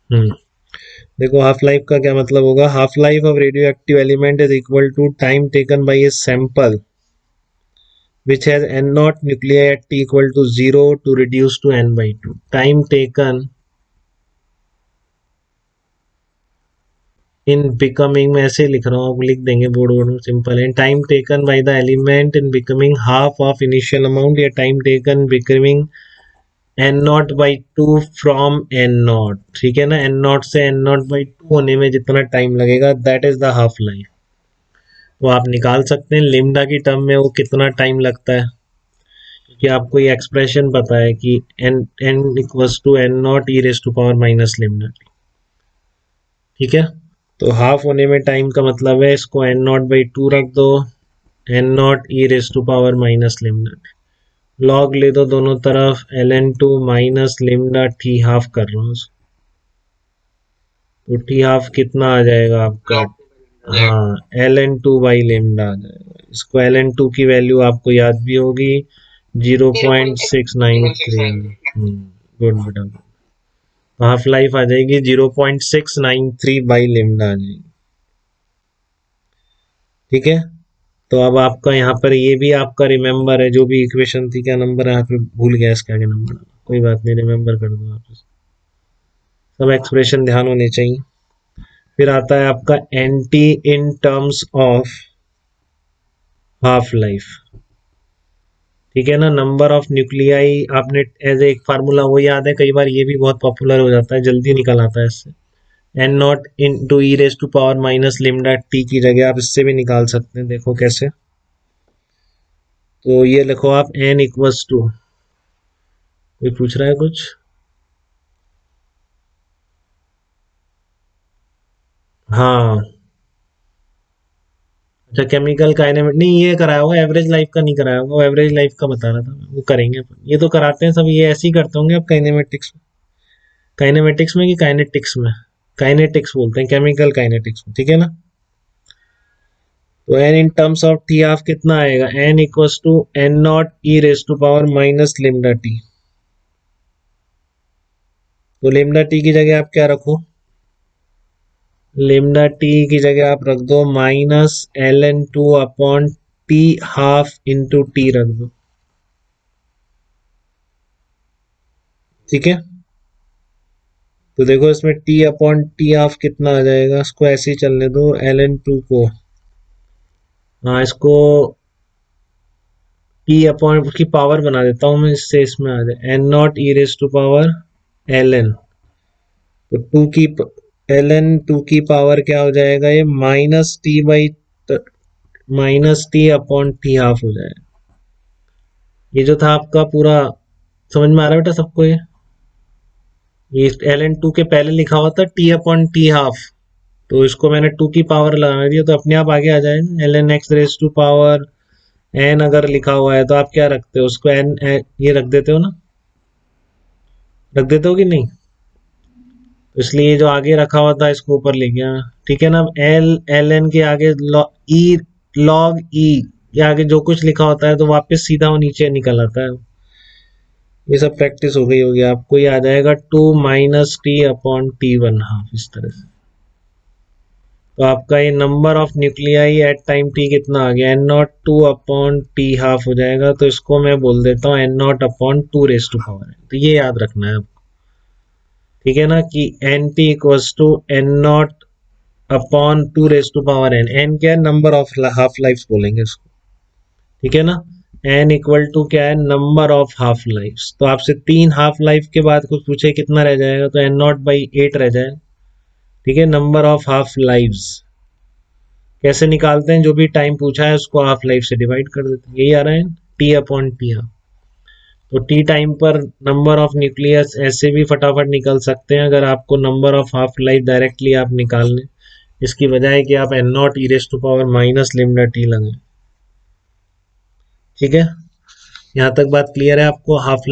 देखो half life का क्या मतलब होगा, half life of radio active element is equal to time taken by a sample which has n naught nuclei at t equal to 0 to reduce to n by 2. Time taken in becoming, मैं ऐसे लिख रहा हूँ, आप लिख देंगे board में, simple है. Time taken by the element in becoming half of initial amount, या time taken becoming N naught by two from N naught. ठीक है ना, एन नॉट से एन नॉट बाई टू होने में जितना टाइम लगेगा that is the half life. वो आप निकाल सकते हैं लिम्डा की टर्म में वो कितना टाइम लगता है, कि आपको ये एक्सप्रेशन पता है कि N N equals to N not E raise to power minus lambda. ठीक है, तो हाफ होने में टाइम का मतलब है इसको एन नॉट बाई टू रख दो, N not E raise to power minus lambda. Log ले दो दोनों तरफ, L N two minus lambda T half कर रहा हूँ, तो टी हाफ कितना आ जाएगा आपका, हाँ एल एन टू बाई लिम्डा आ जाएगा. इसको एल एन टू की वैल्यू आपको याद भी होगी 0.693. गुड बेटा, हाफ लाइफ आ जाएगी 0.693 बाई लिम्डा आ जाएगी. ठीक है, तो अब आपका यहाँ पर ये भी आपका रिमेंबर है, जो भी इक्वेशन थी, क्या नंबर है यहाँ पे भूल गया इसका आगे नंबर, कोई बात नहीं, रिमेंबर कर दो आप, सब एक्सप्रेशन ध्यान होने चाहिए. फिर आता है आपका anti in terms of half life. ठीक है ना, नंबर ऑफ न्यूक्लियाई आपने एज एक फार्मूला वो याद है, कई बार ये भी बहुत पॉपुलर हो जाता है, जल्दी निकल आता है इससे. N naught in two e raise to power minus lambda T की जगह आप इससे भी निकाल सकते हैं, देखो कैसे. तो ये लिखो आप एन इक्वल्स टू, कोई पूछ रहा है कुछ, हाँ अच्छा केमिकल काइनेमेटिक नहीं, ये कराया होगा, एवरेज लाइफ का नहीं कराया होगा, वो एवरेज लाइफ का बता रहा था, वो करेंगे. ये तो कराते हैं सब, ये ऐसे ही करते होंगे अब काइनेमेटिक्स में. काइनेमेटिक्स में कि काइनेटिक्स में, काइनेटिक्स बोलते हैं केमिकल काइनेटिक्स में. ठीक है ना, तो N in terms of T half कितना आएगा, N equals to N not E raise to power minus lambda T. तो लिम्डा टी की जगह आप क्या रखो, लिम्डा टी की जगह आप रख दो minus L N two upon T half into T रख दो. ठीक है, तो देखो इसमें टी अपॉन टी हाफ कितना आ जाएगा, इसको ऐसे ही चलने दो, एल एन टू को, हाँ इसको टी अपॉन की पावर बना देता हूँ मैं, इससे इसमें आ जाए N not E raise to power L N. तो टू की एल एन टू की पावर क्या हो जाएगा, ये minus T by minus T upon T half हो जाएगा. ये जो था आपका पूरा समझ में आ रहा है बेटा सबको, ये एल एन टू के पहले लिखा हुआ था टी अपॉन टी हाफ, तो इसको मैंने टू की पावर लगा दिया, तो अपने आप आगे आ जाएगा L N X raise to power N. अगर लिखा हुआ है तो आप क्या रखते हो उसको, एन ये रख देते हो ना, रख देते हो कि नहीं, तो इसलिए जो आगे रखा हुआ था इसको ऊपर ले गया. ठीक है ना, एल एल एन के आगे ई लॉग ई के आगे जो कुछ लिखा होता है तो वापस सीधा वो नीचे निकल आता है. ये सब प्रैक्टिस हो गई होगी आपको, ये आ जाएगा two minus T upon T one half, इस तरह से. तो आपका ये number of nuclei at time T कितना आ गया, N nought two upon T half हो जाएगा, तो इसको मैं बोल देता हूँ N nought upon two raise to power N. तो ये याद रखना है आपको. ठीक है ना, कि N T equals to N nought upon two raise to power N. एन क्या है, नंबर ऑफ हाफ लाइफ बोलेंगे इसको. ठीक है ना, एन इक्वल टू क्या है, नंबर ऑफ हाफ लाइफ. तो आपसे तीन हाफ लाइफ के बाद कुछ पूछे कितना रह जाएगा, तो एन नॉट बाई 8 रह जाएगा. ठीक है, नंबर ऑफ हाफ लाइव्स कैसे निकालते हैं, जो भी टाइम पूछा है उसको हाफ लाइफ से डिवाइड कर देते हैं, यही आ रहा है टी अपॉन टी हाफ. तो टी टाइम पर नंबर ऑफ न्यूक्लियस ऐसे भी फटाफट निकल सकते हैं, अगर आपको number of half life directly आप निकाल लें, इसकी बजाय कि आप N not E raise to power minus lambda T लगे. ठीक है, यहाँ तक बात क्लियर है आपको, हाफ लाइफ